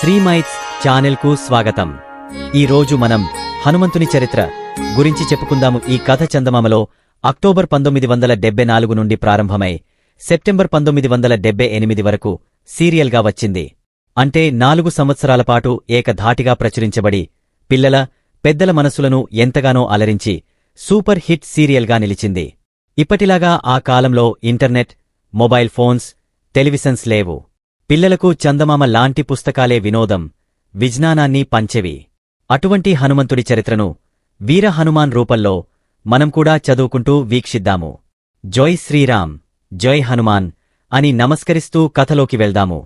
శ్రీమైట్స్ ఛానెల్కు స్వాగతం. ఈరోజు మనం హనుమంతుని చరిత్ర గురించి చెప్పుకుందాము. ఈ కథ చందమామలో అక్టోబర్ 1974 నుండి ప్రారంభమై సెప్టెంబర్ 1978 వరకు సీరియల్గా వచ్చింది. అంటే 4 సంవత్సరాల పాటు ఏకధాటిగా ప్రచురించబడి పిల్లల పెద్దల మనసులను ఎంతగానో అలరించి సూపర్ హిట్ సీరియల్గా నిలిచింది. ఇప్పటిలాగా ఆ కాలంలో ఇంటర్నెట్, మొబైల్ ఫోన్స్, టెలివిజన్స్ లేవు. పిల్లలకు చందమామ లాంటి పుస్తకాలే వినోదం, విజ్ఞానాన్ని పంచెవి. అటువంటి హనుమంతుడి చరిత్రను వీర హనుమాన్ రూపంలో మనం కూడా చదువుకుంటూ వీక్షిద్దాము. జై శ్రీరామ్, జై హనుమాన్ అని నమస్కరిస్తూ కథలోకి వెళ్దాము.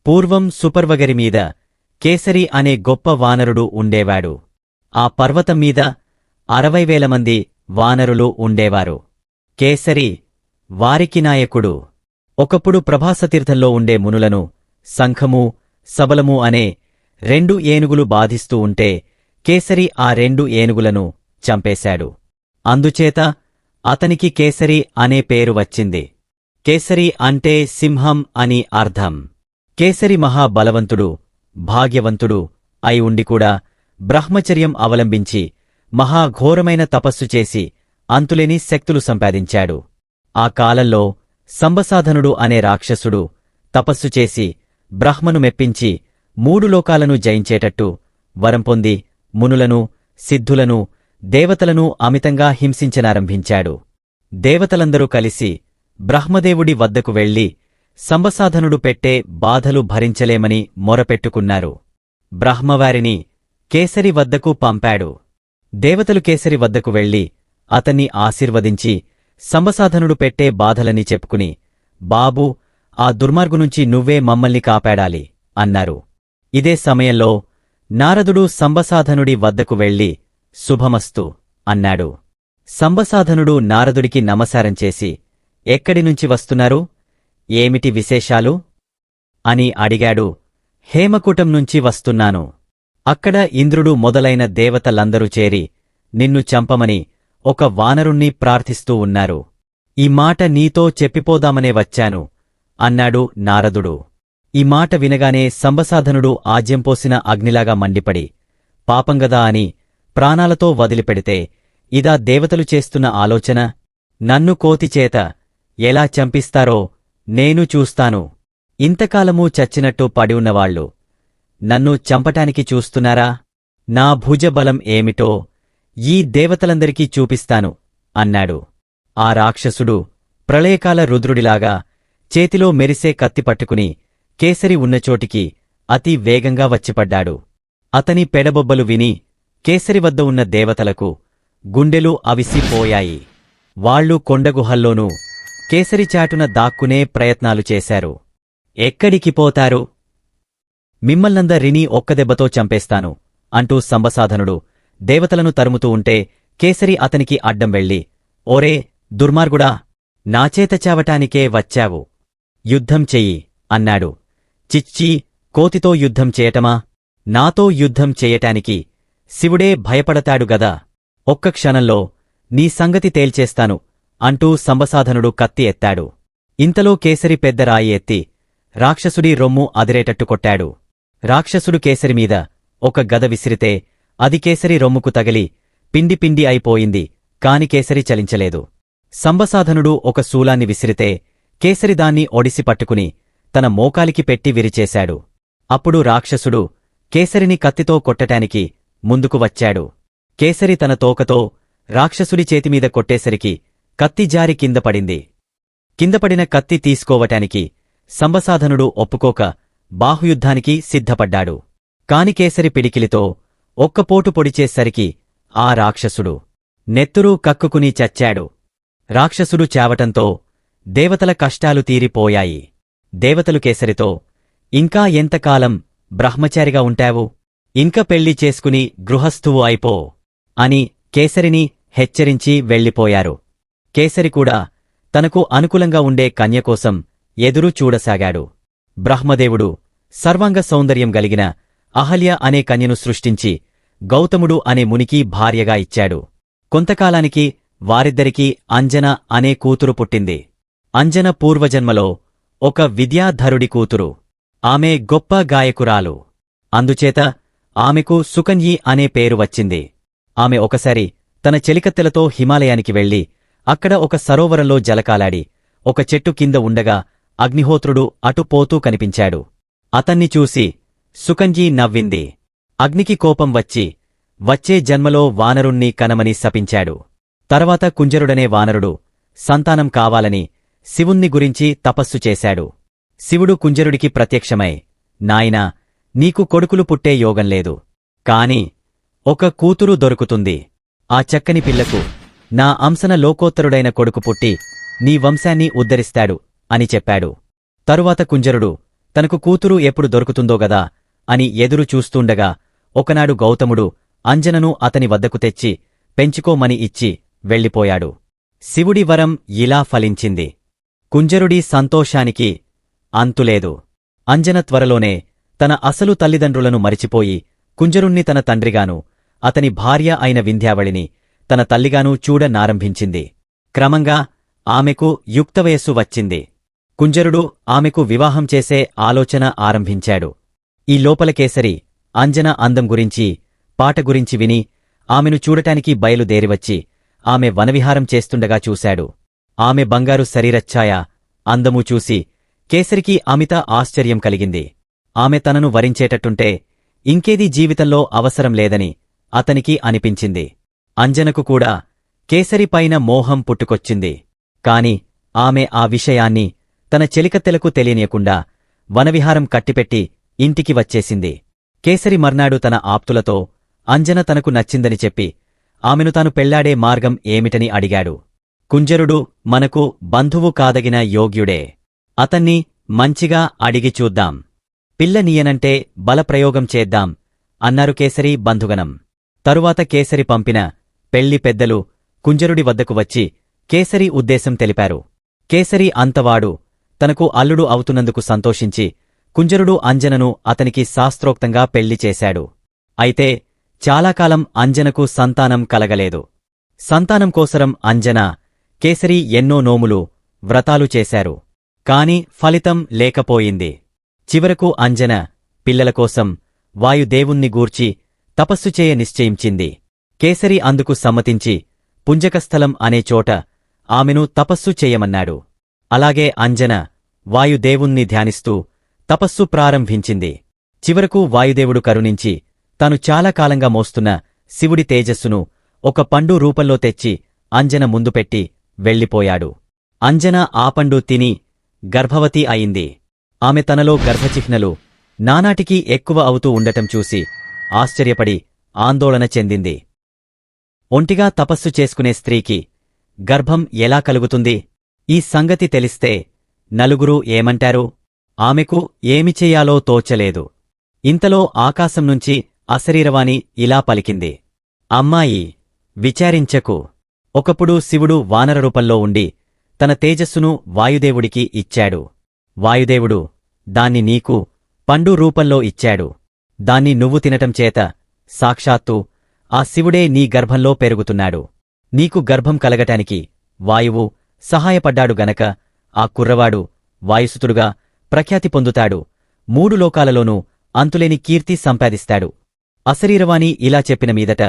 పూర్వం సుపర్వగరిమీద కేసరి అనే గొప్ప వానరుడు ఉండేవాడు. ఆ పర్వతం మీద 60,000 మంది వానరులు ఉండేవారు. కేసరి వారికి నాయకుడు. ఒకప్పుడు ప్రభాసతీర్థంలో ఉండే మునులను శంఖము, సబలము అనే 2 ఏనుగులు బాధిస్తూ ఉంటే కేసరి ఆ 2 ఏనుగులను చంపేశాడు. అందుచేత అతనికి కేసరి అనే పేరు వచ్చింది. కేసరి అంటే సింహం అని అర్థం. కేసరి మహాబలవంతుడు, భాగ్యవంతుడు అయి ఉండి కూడా బ్రహ్మచర్యం అవలంబించి మహాఘోరమైన తపస్సు చేసి అంతులేని శక్తులు సంపాదించాడు. ఆ కాలంలో సంబసాధనుడు అనే రాక్షసుడు తపస్సు చేసి బ్రహ్మను మెప్పించి 3 లోకాలను జయించేటట్టు వరం పొంది మునులను, సిద్ధులను, దేవతలను అమితంగా హింసించనారంభించాడు. దేవతలందరూ కలిసి బ్రహ్మదేవుడి వద్దకు వెళ్లి సంబసాధనుడు పెట్టే బాధలు భరించలేమని మొరపెట్టుకున్నారు. బ్రహ్మవారిని కేసరి వద్దకు పంపాడు. దేవతలు కేసరి వద్దకు వెళ్లి అతన్ని ఆశీర్వదించి సంబసాధనుడు పెట్టే బాధలని చెప్పుకుని, బాబూ, ఆ దుర్మార్గునుంచి నువ్వే మమ్మల్ని కాపాడాలి అన్నారు. ఇదే సమయంలో నారదుడు సంబసాధనుడి వద్దకు వెళ్లి శుభమస్తు అన్నాడు. సంబసాధనుడు నారదుడికి నమస్కారం చేసి, ఎక్కడినుంచి వస్తున్నారు, ఏమిటి విశేషాలు అని అడిగాడు. హేమకూటం నుంచి వస్తున్నాను. అక్కడ ఇంద్రుడు మొదలైన దేవతలందరూ చేరి నిన్ను చంపమని ఒక వానరుణ్ణి ప్రార్థిస్తూ ఉన్నారు. ఈ మాట నీతో చెప్పిపోదామనే వచ్చాను అన్నాడు నారదుడు. ఈ మాట వినగానే సంబసాధనుడు ఆజ్యంపోసిన అగ్నిలాగా మండిపడి, పాపంగదా అని ప్రాణాలతో వదిలిపెడితే ఇదా దేవతలు చేస్తున్న ఆలోచన? నన్ను కోతిచేత ఎలా చంపిస్తారో నేను చూస్తాను. ఇంతకాలమూ చచ్చినట్టు పడి ఉన్నవాళ్లు నన్ను చంపటానికి చూస్తున్నారా? నా భుజబలం ఏమిటో ఈ దేవతలందరికీ చూపిస్తాను అన్నాడు. ఆ రాక్షసుడు ప్రళయకాల రుద్రుడిలాగా చేతిలో మెరిసే కత్తి పట్టుకుని కేసరి ఉన్నచోటికి అతి వేగంగా వచ్చిపడ్డాడు. అతని పెడబొబ్బలు విని కేసరి వద్ద ఉన్న దేవతలకు గుండెలు అవిసిపోయాయి. వాళ్లు కొండగుహల్లోనూ కేసరి చాటున దాక్కునే ప్రయత్నాలు చేశారు. ఎక్కడికి పోతారు? మిమ్మల్నందరినీ ఒక్కదెబ్బతో చంపేస్తాను అంటూ సంబసాధనుడు దేవతలను తరుముతూ ఉంటే కేసరి అతనికి అడ్డం వెళ్లి, ఓరే దుర్మార్గుడా, నాచేత చావటానికే వచ్చావు, యుద్ధం చెయ్యి అన్నాడు. చిచ్చీ, కోతితో యుద్ధం చేయటమా? నాతో యుద్ధం చెయ్యటానికి శివుడే భయపడతాడు గదా. ఒక్క క్షణంలో నీ సంగతి తేల్చేస్తాను అంటూ సంబసాధనుడు కత్తి ఎత్తాడు. ఇంతలో కేసరి పెద్ద రాయి ఎత్తి రాక్షసుడి రొమ్ము అదిరేటట్టు కొట్టాడు. రాక్షసుడు కేసరిమీద ఒక గద విసిరితే అది కేసరి రొమ్ముకు తగిలి పిండి పిండి అయిపోయింది. కాని కేసరి చలించలేదు. సంబసాధనుడు ఒక శూలాన్ని విసిరితే కేసరి దాన్ని ఒడిసి పట్టుకుని తన మోకాలికి పెట్టి విరిచేశాడు. అప్పుడు రాక్షసుడు కేసరిని కత్తితో కొట్టటానికి ముందుకు వచ్చాడు. కేసరి తన తోకతో రాక్షసుడి చేతిమీద కొట్టేసరికి కత్తి జారి కింద పడింది. కిందపడిన కత్తి తీసుకోవటానికి సంబసాధనుడు ఒప్పుకోక బాహుయుద్ధానికి సిద్ధపడ్డాడు. కాని కేసరి పిడికిలితో ఒక్కపోటు పొడిచేసరికి ఆ రాక్షసుడు నెత్తురు కక్కుకుని చచ్చాడు. రాక్షసుడు చావటంతో దేవతల కష్టాలు తీరిపోయాయి. దేవతలు కేసరితో, ఇంకా ఎంతకాలం బ్రహ్మచారిగా ఉంటావు? ఇంక పెళ్లి చేసుకుని గృహస్థువు అయిపో అని కేసరిని హెచ్చరించి వెళ్ళిపోయారు. కేసరి కూడా తనకు అనుకూలంగా ఉండే కన్యకోసం ఎదురు చూడసాగాడు. బ్రహ్మదేవుడు సర్వాంగ సౌందర్యం గలిగిన అహల్య అనే కన్యను సృష్టించి గౌతముడు అనే మునికి భార్యగా ఇచ్చాడు. కొంతకాలానికి వారిద్దరికీ అంజన అనే కూతురు పుట్టింది. అంజన పూర్వజన్మలో ఒక విద్యాధరుడి కూతురు. ఆమె గొప్ప గాయకురాలు. అందుచేత ఆమెకు సుకన్యి అనే పేరు వచ్చింది. ఆమె ఒకసారి తన చెలికత్తెలతో హిమాలయానికి వెళ్లి అక్కడ ఒక సరోవరంలో జలకాలాడి ఒక చెట్టు కింద ఉండగా అగ్నిహోత్రుడు అటు పోతూ కనిపించాడు. అతన్ని చూసి సుకన్యి నవ్వింది. అగ్నికి కోపం వచ్చి వచ్చే జన్మలో వానరుణ్ణి కనమని శపించాడు. తర్వాత కుంజరుడనే వానరుడు సంతానం కావాలని శివుణ్ణి గురించి తపస్సు చేశాడు. శివుడు కుంజరుడికి ప్రత్యక్షమై, నాయనా, నీకు కొడుకులు పుట్టే యోగంలేదు. కాని ఒక కూతురు దొరుకుతుంది. ఆ చక్కని పిల్లకు నా అంశన లోకోత్తరుడైన కొడుకు పుట్టి నీ వంశాన్ని ఉద్ధరిస్తాడు అని చెప్పాడు. తరువాత కుంజరుడు తనకు కూతురు ఎప్పుడు దొరుకుతుందో గదా అని ఎదురు చూస్తూండగా ఒకనాడు గౌతముడు అంజనను అతని వద్దకు తెచ్చి పెంచుకోమని ఇచ్చి వెళ్ళిపోయాడు. శివుడి వరం ఇలా ఫలించింది. కుంజరుడి సంతోషానికి అంతులేదు. అంజన త్వరలోనే తన అసలు తల్లిదండ్రులను మరిచిపోయి కుంజరుణ్ణి తన తండ్రిగానూ అతని భార్య అయిన వింధ్యావళిని తన తల్లిగానూ చూడనారంభించింది. క్రమంగా ఆమెకు యుక్తవయస్సు వచ్చింది. కుంజరుడు ఆమెకు వివాహం చేసే ఆలోచన ఆరంభించాడు. ఈ లోపల కేసరి అంజన అందం గురించి పాట గురించి విని ఆమెను చూడటానికి బయలుదేరివచ్చి ఆమె వనవిహారం చేస్తుండగా చూశాడు. ఆమె బంగారు శరీరఛాయ అందమూ చూసి కేసరికి అమిత ఆశ్చర్యం కలిగింది. ఆమె తనను వరించేటట్టుంటే ఇంకేదీ జీవితంలో అవసరం లేదని అతనికి అనిపించింది. అంజనకు కూడా కేసరిపైన మోహం పుట్టుకొచ్చింది. కాని ఆమె ఆ విషయాన్ని తన చెలికత్తెలకు తెలియనీయకుండా వనవిహారం కట్టిపెట్టి ఇంటికి వచ్చేసింది. కేసరి మర్నాడు తన ఆప్తులతో అంజన తనకు నచ్చిందని చెప్పి ఆమెను తాను పెళ్లాడే మార్గం ఏమిటని అడిగాడు. కుంజరుడు మనకు బంధువు కాదగిన యోగ్యుడే. అతన్ని మంచిగా అడిగి చూద్దాం. పిల్లనీయనంటే బలప్రయోగం చేద్దాం అన్నారు కేసరి బంధుగణం. తరువాత కేసరి పంపిన పెళ్లి పెద్దలు కుంజరుడి వద్దకు వచ్చి కేసరి ఉద్దేశం తెలిపారు. కేసరి అంతవాడు తనకు అల్లుడు అవుతున్నందుకు సంతోషించి కుంజరుడు అంజనను అతనికి శాస్త్రోక్తంగా పెళ్లి చేశాడు. అయితే చాలాకాలం అంజనకు సంతానం కలగలేదు. సంతానం కోసరం అంజన, కేసరి ఎన్నో నోములు, వ్రతాలు చేశారు. కాని ఫలితం లేకపోయింది. చివరకు అంజన పిల్లల కోసం వాయుదేవుణ్ణి గూర్చి తపస్సు చేయ నిశ్చయించింది. కేసరి అందుకు సమ్మతించి పుంజకస్థలం అనే చోట ఆమెను తపస్సు చేయమన్నాడు. అలాగే అంజన వాయుదేవుణ్ణి ధ్యానిస్తూ తపస్సు ప్రారంభించింది. చివరకు వాయుదేవుడు కరుణించి తాను చాలా కాలంగా మోస్తున్న శివుడి తేజస్సును ఒక పండు రూపంలో తెచ్చి అంజన ముందు పెట్టి వెళ్ళిపోయాడు. అంజన ఆ పండు తిని గర్భవతి అయింది. ఆమె తనలో గర్భచిహ్నలు నానాటికి ఎక్కువ అవుతూ ఉండటం చూసి ఆశ్చర్యపడి ఆందోళన చెందింది. ఒంటిగా తపస్సు చేసుకునే స్త్రీకి గర్భం ఎలా కలుగుతుంది? ఈ సంగతి తెలిస్తే నలుగురు ఏమంటారు? ఆమెకు ఏమి చెయ్యాలో తోచలేదు. ఇంతలో ఆకాశం నుంచి అశరీరవాణి ఇలా పలికింది. అమ్మాయి, విచారించకు. ఒకప్పుడు శివుడు వానర రూపంలో ఉండి తన తేజస్సును వాయుదేవుడికి ఇచ్చాడు. వాయుదేవుడు దాన్ని నీకు పండు రూపంలో ఇచ్చాడు. దాన్ని నువ్వు తినటం చేత సాక్షాత్తు ఆ శివుడే నీ గర్భంలో పెరుగుతున్నాడు. నీకు గర్భం కలగటానికి వాయువు సహాయపడ్డాడు గనక ఆ కుర్రవాడు వాయుసుతుడుగా ప్రఖ్యాతి పొందుతాడు. 3 లోకాలలోనూ అంతులేని కీర్తి సంపాదిస్తాడు. అశరీరవాణి ఇలా చెప్పిన మీదట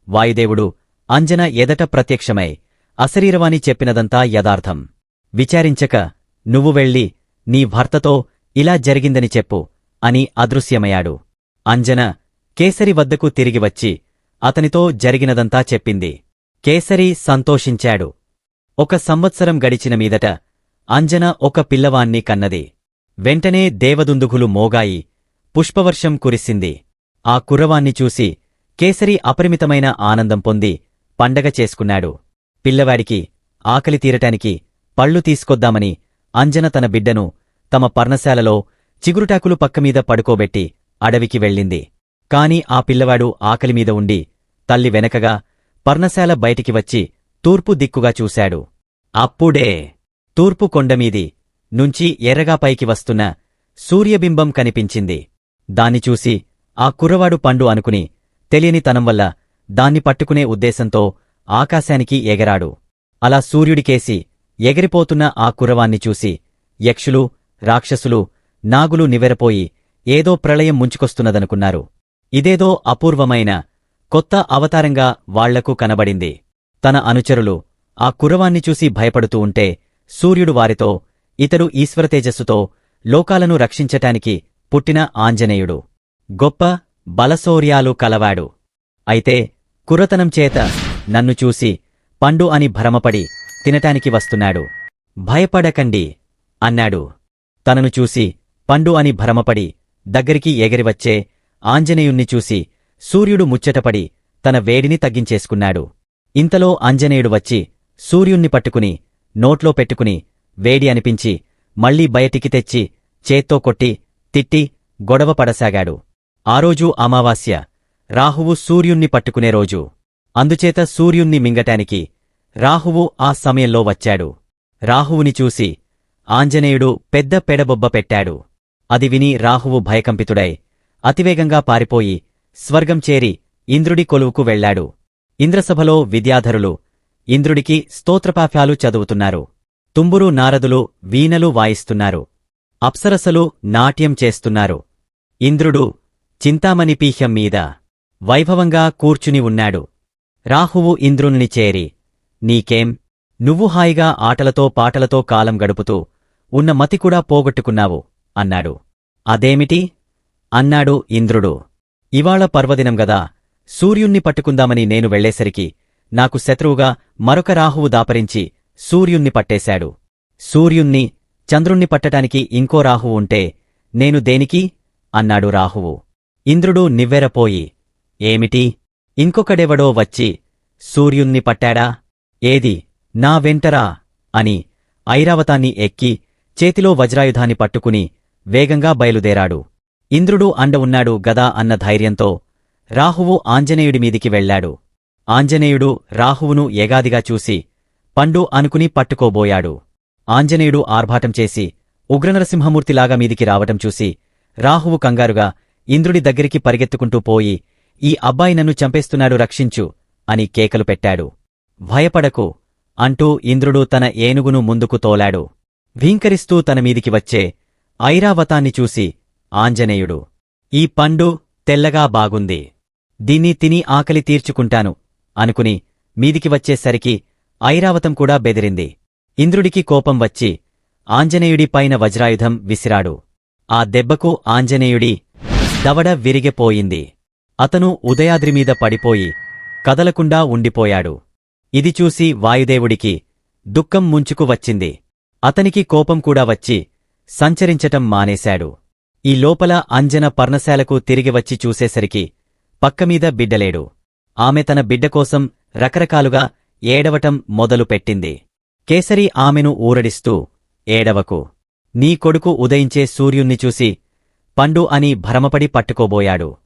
వాయుదేవుడు అంజన ఎదట ప్రత్యక్షమై అశరీరవాణి చెప్పినదంతా యథార్థం. విచారించక నువ్వు వెళ్ళి నీ భర్తతో ఇలా జరిగిందని చెప్పు అని అదృశ్యమయ్యాడు. అంజన కేసరి వద్దకు తిరిగివచ్చి అతనితో జరిగినదంతా చెప్పింది. కేసరి సంతోషించాడు. 1 సంవత్సరం గడిచిన మీదట అంజన ఒక పిల్లవాణ్ణి కన్నది. వెంటనే దేవదుందుగులు మోగాయి, పుష్పవర్షం కురిసింది. ఆ కుర్రవాణ్ణి చూసి కేసరి అపరిమితమైన ఆనందం పొంది పండగ చేసుకున్నాడు. పిల్లవాడికి ఆకలి తీరటానికి పళ్ళు తీసుకొద్దామని అంజన తన బిడ్డను తమ పర్ణశాలలో చిగురుటాకులు పక్కమీద పడుకోబెట్టి అడవికి వెళ్ళింది. కాని ఆ పిల్లవాడు ఆకలిమీద ఉండి తల్లి వెనకగా పర్ణశాల బయటికి వచ్చి తూర్పు దిక్కుగా చూశాడు. అప్పుడే తూర్పు కొండమీది నుంచి ఎర్రగా పైకి వస్తున్న సూర్యబింబం కనిపించింది. దాన్ని చూసి ఆ కుర్రవాడు పండు అనుకుని తెలియని తనంవల్ల దాన్ని పట్టుకునే ఉద్దేశంతో ఆకాశానికి ఎగరాడు. అలా సూర్యుడికేసి ఎగిరిపోతున్న ఆ కుర్రవాణ్ణి చూసి యక్షులు, రాక్షసులు నాగులు నివ్వెరపోయి ఏదో ప్రళయం ముంచుకొస్తున్నదనుకున్నారు. ఇదేదో అపూర్వమైన కొత్త అవతారంగా వాళ్లకు కనబడింది. తన అనుచరులు ఆ కుర్రవాన్ని చూసి భయపడుతూ ఉంటే సూర్యుడు వారితో, ఇతడు ఈశ్వరతేజస్సుతో లోకాలను రక్షించటానికి పుట్టిన ఆంజనేయుడు. గొప్ప బలశౌర్యాలు కలవాడు. అయితే కుర్రతనం చేత నన్ను చూసి పండు అని భ్రమపడి తినటానికి వస్తున్నాడు. భయపడకండి అన్నాడు. తనను చూసి పండు అని భ్రమపడి దగ్గరికి ఎగిరివచ్చే ఆంజనేయుణ్ణి చూసి సూర్యుడు ముచ్చటపడి తన వేడిని తగ్గించేసుకున్నాడు. ఇంతలో ఆంజనేయుడు వచ్చి సూర్యుణ్ణి పట్టుకుని నోట్లో పెట్టుకుని వేడి అనిపించి మళ్లీ బయటికి తెచ్చి చేత్తో కొట్టి తిట్టి గొడవ పడసాగాడు. ఆరోజు అమావాస్య, రాహువు సూర్యుణ్ణి పట్టుకునే రోజు. అందుచేత సూర్యుణ్ణి మింగటానికి రాహువు ఆ సమయంలో వచ్చాడు. రాహువుని చూసి ఆంజనేయుడు పెద్ద పెడబొబ్బ పెట్టాడు. అది విని రాహువు భయకంపితుడై అతివేగంగా పారిపోయి స్వర్గం చేరి ఇంద్రుడి కొలువుకు వెళ్లాడు. ఇంద్రసభలో విద్యాధరులు ఇంద్రుడికి స్తోత్రపాఠాలు చదువుతున్నారు. తుంబురు నారదులు వీణలు వాయిస్తున్నారు. అప్సరసలు నాట్యం చేస్తున్నారు. ఇంద్రుడు చింతామణి పీఠం మీద వైభవంగా కూర్చుని ఉన్నాడు. రాహువు ఇంద్రుణ్ణి చేరి, నీకేం? నువ్వు హాయిగా ఆటలతో పాటలతో కాలం గడుపుతూ ఉన్న మతి కూడా పోగొట్టుకున్నావు అన్నాడు. అదేమిటి? అన్నాడు ఇంద్రుడు. ఇవాళ పర్వదినం గదా, సూర్యుణ్ణి పట్టుకుందామని నేను వెళ్లేసరికి నాకు శత్రువుగా మరొక రాహువు దాపరించి సూర్యుణ్ణి పట్టేశాడు. సూర్యుణ్ణి, చంద్రుణ్ణి పట్టటానికి ఇంకో రాహువు ఉంటే నేను దేనికి? అన్నాడు రాహువు. ఇంద్రుడు నివ్వెరపోయి, ఏమిటి? ఇంకొకడెవడో వచ్చి సూర్యుణ్ణి పట్టాడా? ఏది? నా వెంటరా అని ఐరావతాన్ని ఎక్కి చేతిలో వజ్రాయుధాన్ని పట్టుకుని వేగంగా బయలుదేరాడు. ఇంద్రుడు అండ ఉన్నాడు గదా అన్న ధైర్యంతో రాహువు ఆంజనేయుడి మీదికి వెళ్లాడు. ఆంజనేయుడు రాహువును ఏగాదిగా చూసి పండు అనుకుని పట్టుకోబోయాడు. ఆంజనేయుడు ఆర్భాటం చేసి ఉగ్రనరసింహమూర్తిలాగా మీదికి రావటం చూసి రాహువు కంగారుగా ఇంద్రుడి దగ్గరికి పరిగెత్తుకుంటూ పోయి, ఈ అబ్బాయి నన్ను చంపేస్తున్నాడు, రక్షించు అని కేకలు పెట్టాడు. భయపడకు అంటూ ఇంద్రుడు తన ఏనుగును ముందుకు తోలాడు. భీంకరిస్తూ తన మీదికి వచ్చే ఐరావతాన్ని చూసి ఆంజనేయుడు, ఈ పండు తెల్లగా బాగుంది, దీన్ని తిని ఆకలి తీర్చుకుంటాను అనుకుని మీదికి వచ్చేసరికి ఐరావతం కూడా బెదిరింది. ఇంద్రుడికి కోపం వచ్చి ఆంజనేయుడి పైన వజ్రాయుధం విసిరాడు. ఆ దెబ్బకు ఆంజనేయుడి దవడ విరిగిపోయింది. అతను ఉదయాద్రిమీద పడిపోయి కదలకుండా ఉండిపోయాడు. ఇది చూసి వాయుదేవుడికి దుఃఖం ముంచుకు వచ్చింది. అతనికి కోపం కూడా వచ్చి సంచరించటం మానేశాడు. ఈ లోపల అంజన పర్ణశాలకు తిరిగివచ్చి చూసేసరికి పక్కమీద బిడ్డలేడు. ఆమె తన బిడ్డకోసం రకరకాలుగా ఏడవటం మొదలుపెట్టింది. కేసరి ఆమెను ఊరడిస్తూ, ఏడవకు, నీ కొడుకు ఉదయించే సూర్యుణ్ణి చూసి పండు అని భ్రమపడి పట్టుకోబోయాడు.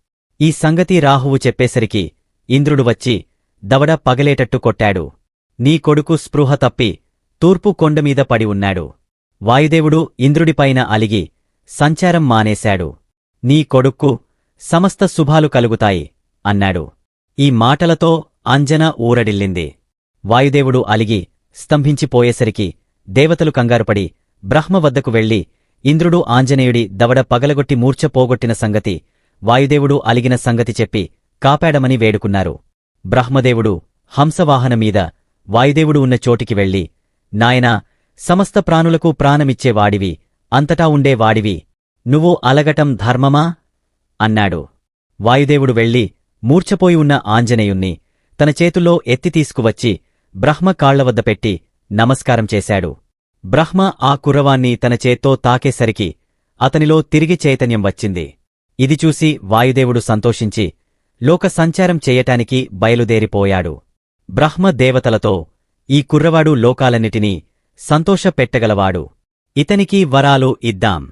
ఈ సంగతి రాహువు చెప్పేసరికి ఇంద్రుడు వచ్చి దవడ పగలేటట్టు కొట్టాడు. నీ కొడుకు స్పృహ తప్పి తూర్పు కొండమీద పడి ఉన్నాడు. వాయుదేవుడు ఇంద్రుడిపైన అలిగి సంచారం మానేశాడు. నీ కొడుక్కు సమస్త శుభాలు కలుగుతాయి అన్నాడు. ఈ మాటలతో అంజన ఊరడిల్లింది. వాయుదేవుడు అలిగి స్తంభించిపోయేసరికి దేవతలు కంగారుపడి బ్రహ్మ వద్దకు వెళ్లి ఇంద్రుడు ఆంజనేయుడి దవడ పగలగొట్టి మూర్ఛ పోగొట్టిన సంగతి, వాయుదేవుడు అలిగిన సంగతి చెప్పి కాపాడమని వేడుకున్నారు. బ్రహ్మదేవుడు హంసవాహనమీద వాయుదేవుడు ఉన్న చోటికి వెళ్లి, నాయనా, సమస్త ప్రాణులకు ప్రాణమిచ్చే వాడివి, అంతటా ఉండే వాడివి, నువ్వు అలగటం ధర్మమా అన్నాడు. వాయుదేవుడు వెళ్లి మూర్ఛపోయి ఉన్న ఆంజనేయుణ్ణి తన చేతుల్లో ఎత్తి తీసుకువచ్చి బ్రహ్మ కాళ్లవద్ద పెట్టి నమస్కారం చేశాడు. బ్రహ్మ ఆ కుర్రవాన్ని తన చేత్తో తాకేసరికి అతనిలో తిరిగి చైతన్యం వచ్చింది. ఇది చూసి వాయుదేవుడు సంతోషించి లోక సంచారం చెయ్యటానికి బయలుదేరిపోయాడు. బ్రహ్మ దేవతలతో, ఈ కుర్రవాడు లోకాలన్నిటినీ సంతోషపెట్టగలవాడు, ఇతనికి వరాలు ఇద్దాం,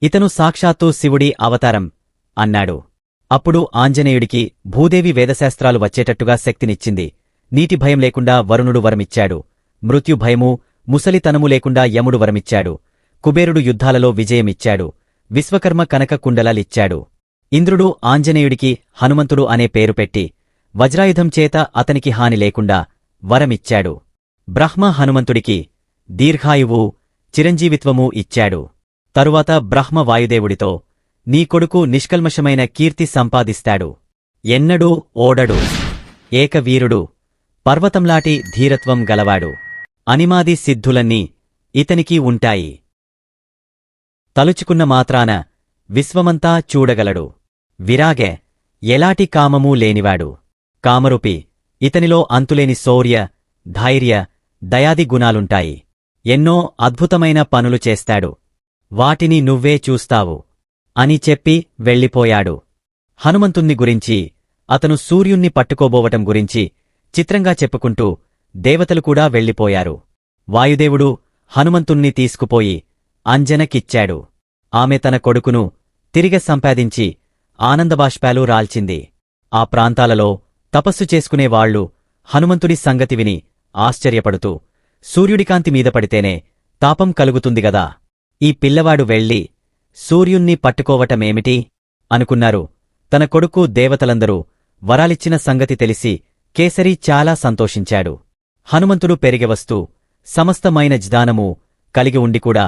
ఇతను సాక్షాత్తు శివుడి అవతారం అన్నాడు. అప్పుడు ఆంజనేయుడికి భూదేవి వేదశాస్త్రాలు వచ్చేటట్టుగా శక్తినిచ్చింది. నీటి భయం లేకుండా వరుణుడు వరమిచ్చాడు. మృత్యుభయమూ ముసలితనము లేకుండా యముడు వరమిచ్చాడు. కుబేరుడు యుద్ధాలలో విజయమిచ్చాడు. విశ్వకర్మ కనక కుండలాలిచ్చాడు. ఇంద్రుడు ఆంజనేయుడికి హనుమంతుడు అనే పేరు పెట్టి వజ్రాయుధం చేత అతనికి హాని లేకుండా వరమిచ్చాడు. బ్రహ్మ హనుమంతుడికి దీర్ఘాయువు, చిరంజీవిత్వమూ ఇచ్చాడు. తరువాత బ్రహ్మ వాయుదేవుడితో నీ కొడుకు నిష్కల్మషమైన కీర్తి సంపాదిస్తాడు. ఎన్నడూ ఓడడు. ఏకవీరుడు. పర్వతంలాటి ధీరత్వం గలవాడు. అనిమాది సిద్ధులన్నీ ఇతనికి ఉంటాయి. తలుచుకున్న మాత్రాన విశ్వమంతా చూడగలడు. విరాగే. ఎలాటి కామమూ లేనివాడు. కామరూపి. ఇతనిలో అంతులేని శౌర్య, ధైర్య, దయాది గుణాలుంటాయి. ఎన్నో అద్భుతమైన పనులు చేస్తాడు. వాటిని నువ్వే చూస్తావు అని చెప్పి వెళ్ళిపోయాడు. హనుమంతుణ్ణి గురించి, అతను సూర్యుణ్ణి పట్టుకోబోవటం గురించి చిత్రంగా చెప్పుకుంటూ దేవతలు కూడా వెళ్ళిపోయారు. వాయుదేవుడు హనుమంతుణ్ణి తీసుకుపోయి అంజనకిచ్చాడు. ఆమె తన కొడుకును తిరిగ సంపాదించి ఆనందబాష్పాలు రాల్చింది. ఆ ప్రాంతాలలో తపస్సు చేసుకునేవాళ్లు హనుమంతుడి సంగతి విని ఆశ్చర్యపడుతూ, సూర్యుడికాంతి మీద పడితేనే తాపం కలుగుతుందిగదా, ఈ పిల్లవాడు వెళ్ళి సూర్యుణ్ణి పట్టుకోవటమేమిటి అనుకున్నారు. తన కొడుకు దేవతలందరూ వరాలిచ్చిన సంగతి తెలిసి కేసరి చాలా సంతోషించాడు. హనుమంతుడు పెరిగెవస్తూ సమస్తమైన జ్ఞానమూ కలిగి ఉండికూడా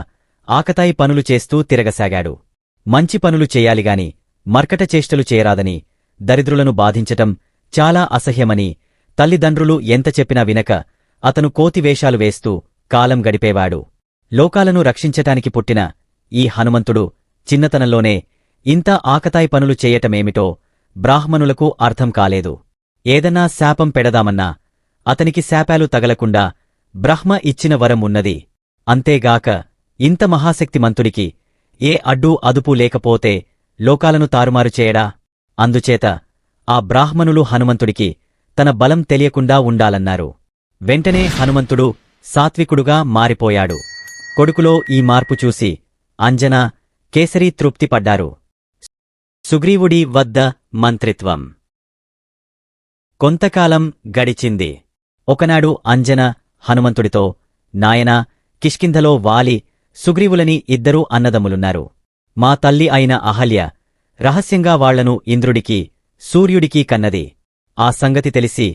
ఆకతాయి పనులు చేస్తూ తిరగసాగాడు. మంచి పనులు చేయాలిగాని మర్కట చేష్టలు చేయరాదని, దరిద్రులను బాధించటం చాలా అసహ్యమని తల్లిదండ్రులు ఎంత చెప్పినా వినక అతను కోతివేషాలు వేస్తూ కాలం గడిపేవాడు. లోకాలను రక్షించటానికి పుట్టిన ఈ హనుమంతుడు చిన్నతనంలోనే ఇంత ఆకతాయి పనులు చేయటమేమిటో బ్రాహ్మణులకు అర్థం కాలేదు. ఏదన్నా శాపం పెడదామన్నా అతనికి శాపాలు తగలకుండా బ్రహ్మ ఇచ్చిన వరం ఉన్నది. అంతేగాక ఇంత మహాశక్తిమంతుడికి ఏ అడ్డూ అదుపు లేకపోతే లోకాలను తారుమారు చేయడా? అందుచేత ఆ బ్రాహ్మణులు హనుమంతుడికి తన బలం తెలియకుండా ఉండాలన్నారు. వెంటనే హనుమంతుడు సాత్వికుడుగా మారిపోయాడు. కొడుకులో ఈ మార్పు చూసి అంజన, కేసరి తృప్తిపడ్డారు. సుగ్రీవుడి వద్ద మంత్రిత్వం. కొంతకాలం గడిచింది. ఒకనాడు అంజన హనుమంతుడితో, నాయనా, కిష్కింధలో వాలి, సుగ్రీవులని ఇద్దరూ అన్నదమ్ములున్నారు. మా తల్లి అయిన అహల్య రహస్యంగా వాళ్లను ఇంద్రుడికి, సూర్యుడికి కన్నది. ఆ సంగతి తెలిసి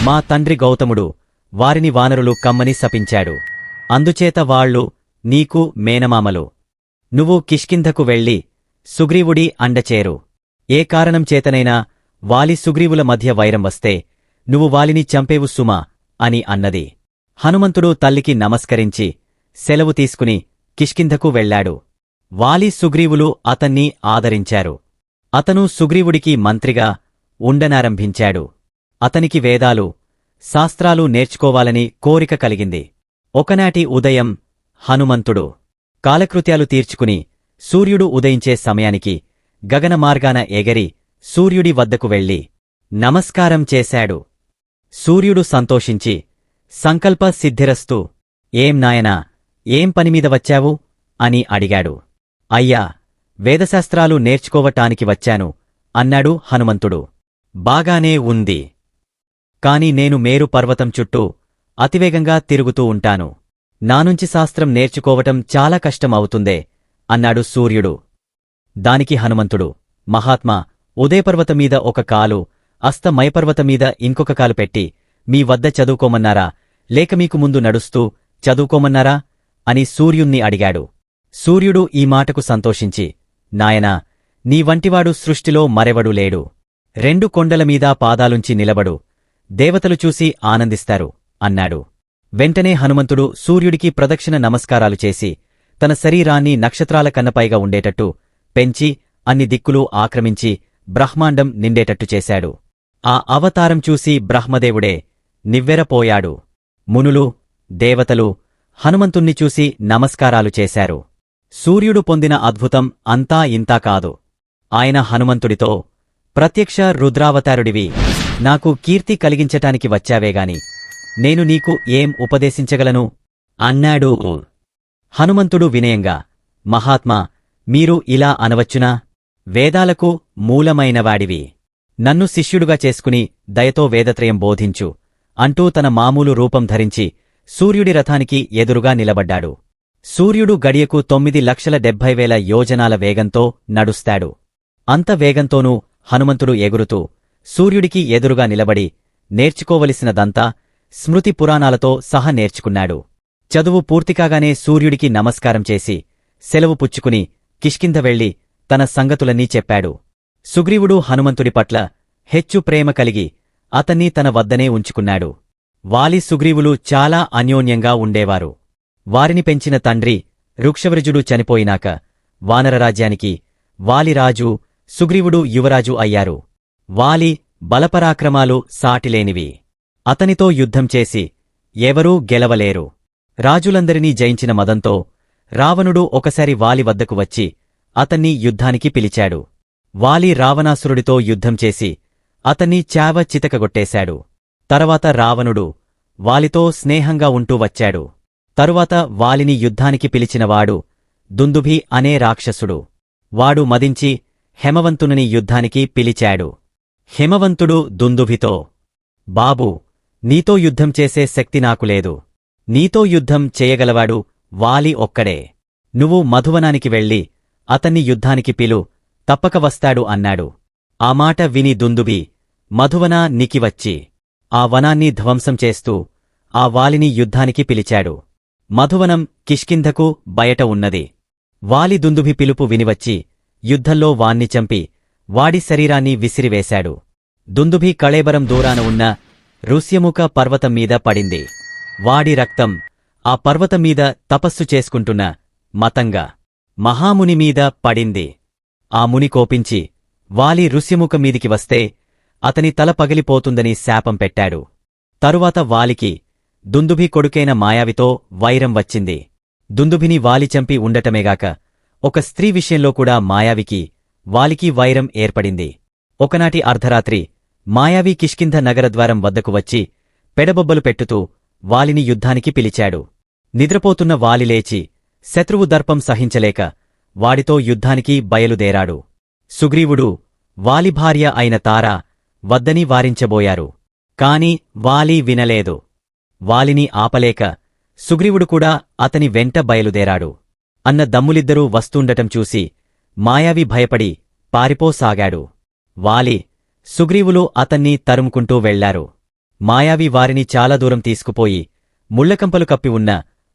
మా తండ్రి గౌతముడు వారిని వానరులు కమ్మని శపించాడు. అందుచేత వాళ్లు నీకు మేనమామలు. నువ్వు కిష్కింధకు వెళ్ళి సుగ్రీవుడి అండచేరు. ఏ కారణం చేతనైనా వాలి సుగ్రీవుల మధ్య వైరం వస్తే నువ్వు వాలిని చంపేవు సుమా అని అన్నది. హనుమంతుడు తల్లికి నమస్కరించి సెలవు తీసుకుని కిష్కింధకు వెళ్లాడు. వాలి సుగ్రీవులు అతన్ని ఆదరించారు. అతను సుగ్రీవుడికి మంత్రిగా ఉండనారంభించాడు. అతనికి వేదాలు, శాస్త్రాలు నేర్చుకోవాలని కోరిక కలిగింది. ఒకనాటి ఉదయం హనుమంతుడు కాలకృత్యాలు తీర్చుకుని సూర్యుడు ఉదయించే సమయానికి గగనమార్గాన ఎగరి సూర్యుడి వద్దకు వెళ్లి నమస్కారం చేశాడు. సూర్యుడు సంతోషించి, సంకల్ప సిద్ధిరస్తు, ఏం నాయనా, ఏం పనిమీద వచ్చావు అని అడిగాడు. అయ్యా, వేదశాస్త్రాలు నేర్చుకోవటానికి వచ్చాను అన్నాడు హనుమంతుడు. బాగానే ఉంది. కాని నేను మేరు పర్వతం చుట్టూ అతివేగంగా తిరుగుతూ ఉంటాను. నానుంచి శాస్త్రం నేర్చుకోవటం చాలా కష్టం అవుతుందే అన్నాడు సూర్యుడు. దానికి హనుమంతుడు, మహాత్మా, ఉదయపర్వతమీద ఒక కాలు, అస్తమయపర్వతమీద ఇంకొక కాలు పెట్టి మీ వద్ద చదువుకోమన్నారా, లేక మీకు ముందు నడుస్తూ చదువుకోమన్నారా అని సూర్యుణ్ణి అడిగాడు. సూర్యుడు ఈ మాటకు సంతోషించి, నాయనా, నీ వంటివాడు సృష్టిలో మరెవడూ లేడు. 2 కొండలమీద పాదాలుంచి నిలబడు, దేవతలు చూసి ఆనందిస్తారు అన్నాడు. వెంటనే హనుమంతుడు సూర్యుడికి ప్రదక్షిణ నమస్కారాలు చేసి తన శరీరాన్ని నక్షత్రాల కన్నపైగా ఉండేటట్టు పెంచి అన్ని దిక్కులూ ఆక్రమించి బ్రహ్మాండం నిండేటట్టు చేశాడు. ఆ అవతారం చూసి బ్రహ్మదేవుడే నివ్వెరపోయాడు. మునులు, దేవతలు హనుమంతుణ్ణి చూసి నమస్కారాలు చేశారు. సూర్యుడు పొందిన అద్భుతం అంతా ఇంతా కాదు. ఆయన హనుమంతుడితో, ప్రత్యక్ష రుద్రావతారుడివి, నాకు కీర్తి కలిగించటానికి వచ్చావేగాని నేను నీకు ఏం ఉపదేశించగలను అన్నాడు. హనుమంతుడు వినయంగా, మహాత్మా, మీరు ఇలా అనవచ్చునా? వేదాలకు మూలమైనవాడివి. నన్ను శిష్యుడుగా చేసుకుని దయతో వేదత్రయం బోధించు అంటూ తన మామూలు రూపం ధరించి సూర్యుడి రథానికి ఎదురుగా నిలబడ్డాడు. సూర్యుడు గడియకు 9,70,000 యోజనాల వేగంతో నడుస్తాడు. అంత వేగంతోనూ హనుమంతుడు ఎగురుతూ సూర్యుడికి ఎదురుగా నిలబడి నేర్చుకోవలసినదంతా స్మృతి పురాణాలతో సహా నేర్చుకున్నాడు. చదువు పూర్తికాగానే సూర్యుడికి నమస్కారం చేసి సెలవు పుచ్చుకుని కిష్కింధ వెళ్లి తన సంగతులన్నీ చెప్పాడు. సుగ్రీవుడు హనుమంతుడి పట్ల హెచ్చు ప్రేమ కలిగి అతన్ని తన వద్దనే ఉంచుకున్నాడు. వాలి సుగ్రీవులు చాలా అన్యోన్యంగా ఉండేవారు. వారిని పెంచిన తండ్రి రుక్షవృజుడు చనిపోయినాక వానరరాజ్యానికి వాలిరాజు, సుగ్రీవుడు యువరాజు అయ్యారు. వాలి బలపరాక్రమాలు సాటిలేనివి. అతనితో యుద్ధం చేసి ఎవరూ గెలవలేరు. రాజులందరినీ జయించిన మదంతో రావణుడు ఒకసారి వాలి వద్దకు వచ్చి అతన్ని యుద్ధానికి పిలిచాడు. వాలి రావణాసురుడితో యుద్ధం చేసి అతన్ని చావ చితకగొట్టేశాడు. తరువాత రావణుడు వాలితో స్నేహంగా ఉంటూ వచ్చాడు. తరువాత వాలిని యుద్ధానికి పిలిచినవాడు దుందుభి అనే రాక్షసుడు. వాడు మదించి హేమవంతుని యుద్ధానికి పిలిచాడు. హేమవంతుడు దుందుభితో, బాబూ, నీతో యుద్ధం చేసే శక్తి నాకు లేదు. నీతో యుద్ధం చేయగలవాడు వాలి ఒక్కడే. నువ్వు మధువనానికి వెళ్ళి అతన్ని యుద్ధానికి పిలు, తప్పక వస్తాడు అన్నాడు. ఆ మాట విని దుందుభి మధువనానికి వచ్చి ఆ వనాన్ని ధ్వంసం చేస్తూ ఆ వాలిని యుద్ధానికి పిలిచాడు. మధువనం కిష్కింధకు బయట ఉన్నది. వాలి దుందుభి పిలుపు వినివచ్చి యుద్ధంలో వాణ్ణి చంపి వాడి శరీరాన్ని విసిరివేశాడు. దుందుభి కళేబరం దూరాన ఉన్న ఋష్యముఖ పర్వతం మీద పడింది. వాడి రక్తం ఆ పర్వతం మీద తపస్సు చేసుకుంటున్న మతంగ మహాముని మీద పడింది. ఆ ముని కోపించి వాలి ఋష్యముఖ మీదికి వస్తే అతని తల పగిలిపోతుందని శాపం పెట్టాడు. తరువాత వాలికి దుందుభి కొడుకైన మాయావితో వైరం వచ్చింది. దుందుభిని వాలి చంపి ఉండటమేగాక ఒక స్త్రీ విషయంలో కూడా మాయావికి వాలికి వైరం ఏర్పడింది. ఒకనాటి అర్ధరాత్రి మాయావి కిష్కింధ నగరద్వారం వద్దకు వచ్చి పెడబొబ్బలు పెట్టుతూ వాలిని యుద్ధానికి పిలిచాడు. నిద్రపోతున్న వాలి లేచి శత్రువు దర్పం సహించలేక వాడితో యుద్ధానికి బయలుదేరాడు. సుగ్రీవుడు వాలి భార్య అయిన తార వద్దని వారించబోయారు. కాని వాలి వినలేదు. వాలిని ఆపలేక సుగ్రీవుడు కూడా అతని వెంట బయలుదేరాడు. అన్న దమ్ములిద్దరూ వస్తూండటం చూసి మాయావి భయపడి పారిపోసాగాడు. వాలి, సుగ్రీవులు అతన్ని తరుముకుంటూ వెళ్లారు. మాయావి వారిని చాలా దూరం తీసుకుపోయి ముళ్లకంపలు కప్పి ఉన్న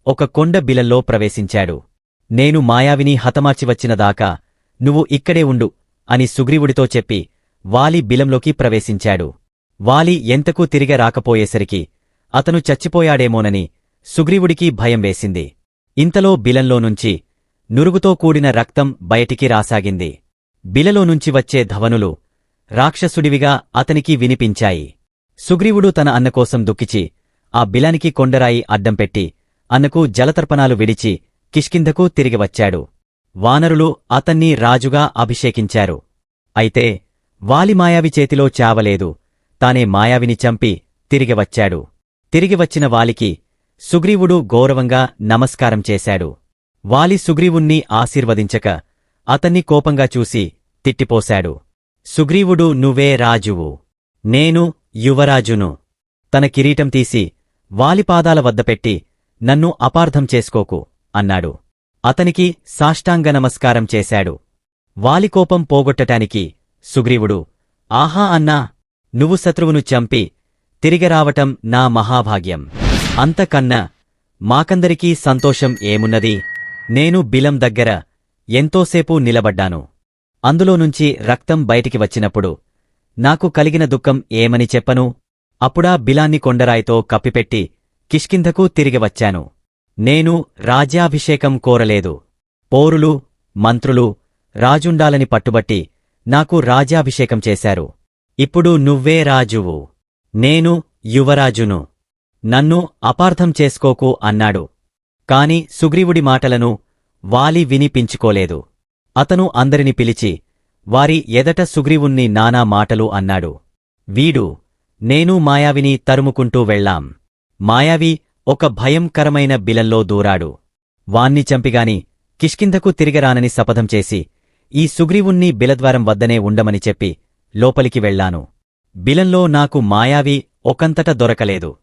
ఒక కొండ బిలంలో ప్రవేశించాడు. నేను మాయావిని హతమార్చివచ్చినదాకా నువ్వు ఇక్కడే ఉండు అని సుగ్రీవుడితో చెప్పి వాలి బిలంలోకి ప్రవేశించాడు. వాలి ఎంతకూ తిరిగ రాకపోయేసరికి అతను చచ్చిపోయాడేమోనని సుగ్రీవుడికి భయం వేసింది. ఇంతలో బిలంలోనుంచి నురుగుతో కూడిన రక్తం బయటికి రాసాగింది. బిలలోనుంచి వచ్చే ధవనులు రాక్షసుడివిగా అతనికి వినిపించాయి. సుగ్రీవుడు తన అన్నకోసం దుఃఖిచి ఆ బిలానికి కొండరాయి అడ్డం పెట్టి అన్నకు జలతర్పణాలు విడిచి కిష్కింధకు తిరిగి వచ్చాడు. వానరులు అతన్ని రాజుగా అభిషేకించారు. అయితే వాలి మాయావి చేతిలో చావలేదు. తానే మాయావిని చంపి తిరిగి వచ్చాడు. తిరిగి వచ్చిన వాలికి సుగ్రీవుడు గౌరవంగా నమస్కారం చేశాడు. వాలి సుగ్రీవుణ్ణి ఆశీర్వదించక అతన్ని కోపంగా చూసి తిట్టిపోశాడు. సుగ్రీవుడు నువ్వే రాజువు, నేను యువరాజును. తన కిరీటం తీసి వాలి పాదాల వద్ద పెట్టి నన్ను అపార్థం చేసుకోకు అన్నాడు. అతనికి సాష్టాంగ నమస్కారం చేశాడు. వాలి కోపం పోగొట్టటానికి సుగ్రీవుడు, ఆహా అన్నా, నువ్వు శత్రువును చంపి తిరిగిరావటం నా మహాభాగ్యం. అంతకన్నా మాకందరికీ సంతోషం ఏమున్నది? నేను బిలం దగ్గర ఎంతోసేపు నిలబడ్డాను. అందులోనుంచి రక్తం బయటికి వచ్చినప్పుడు నాకు కలిగిన దుఃఖం ఏమని చెప్పను? అప్పుడా బిలాన్ని కొండరాయితో కప్పిపెట్టి కిష్కింధకు తిరిగి వచ్చాను. నేను రాజ్యాభిషేకం కోరలేదు. పౌరులు, మంత్రులు రాజుండాలని పట్టుబట్టి నాకు రాజ్యాభిషేకం చేశారు. ఇప్పుడు నువ్వే రాజువు, నేను యువరాజును. నన్ను అపార్థం చేసుకోకు అన్నాడు. కాని సుగ్రీవుడి మాటలను వాలి వినిపించుకోలేదు. అతను అందరిని పిలిచి వారి ఎదట సుగ్రీవుణ్ణి నానా మాటలు అన్నాడు. వీడు, నేను మాయావిని తరుముకుంటూ వెళ్ళాం. మాయావి ఒక భయంకరమైన బిలంలో దూరాడు. వాణ్ణి చంపిగాని కిష్కింధకు తిరిగరానని శపథం చేసి ఈ సుగ్రీవుణ్ణి బిలద్వారం వద్దనే ఉండమని చెప్పి లోపలికి వెళ్లాను. బిలంలో నాకు మాయావి ఒకంతట దొరకలేదు.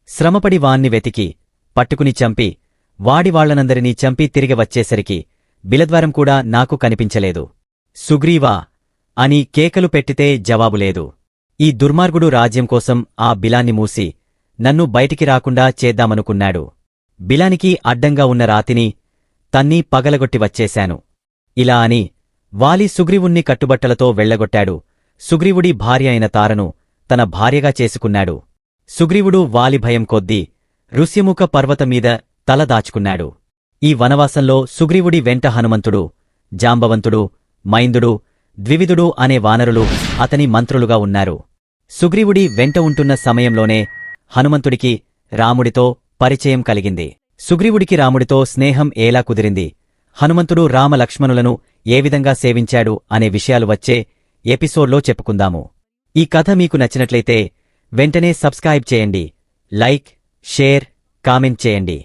శ్రమపడి వాణ్ణి వెతికి పట్టుకుని చంపి వాడివాళ్లనందరినీ చంపి తిరిగి వచ్చేసరికి బిలద్వారం కూడా నాకు కనిపించలేదు. సుగ్రీవా అని కేకలు పెట్టితే జవాబులేదు. ఈ దుర్మార్గుడు రాజ్యం కోసం ఆ బిలాన్ని మూసి నన్ను బయటికి రాకుండా చేద్దామనుకున్నాడు. బిలానికి అడ్డంగా ఉన్న రాతిని తన్ని పగలగొట్టి వచ్చేశాను. ఇలా అని వాలి సుగ్రీవుణ్ణి కట్టుబట్టలతో వెళ్లగొట్టాడు. సుగ్రీవుడి భార్య అయిన తారను తన భార్యగా చేసుకున్నాడు. సుగ్రీవుడు వాలి భయం కొద్దీ ఋష్యముఖ పర్వతమీద తల దాచుకున్నాడు. ఈ వనవాసంలో సుగ్రీవుడి వెంట హనుమంతుడు, జాంబవంతుడు, మైందుడు, ద్వివిధుడు అనే వానరులు అతని మంత్రులుగా ఉన్నారు. సుగ్రీవుడి వెంట ఉంటున్న సమయంలోనే హనుమంతుడికి రాముడితో పరిచయం కలిగింది. సుగ్రీవుడికి రాముడితో స్నేహం ఎలా కుదిరింది, హనుమంతుడు రామలక్ష్మణులను ఏ విధంగా సేవించాడు అనే విషయాలు వచ్చే ఎపిసోడ్లో చెప్పుకుందాము. ఈ కథ మీకు నచ్చినట్లయితే వెంటనే సబ్స్క్రైబ్ చేయండి, లైక్, షేర్, కామెంట్ చేయండి.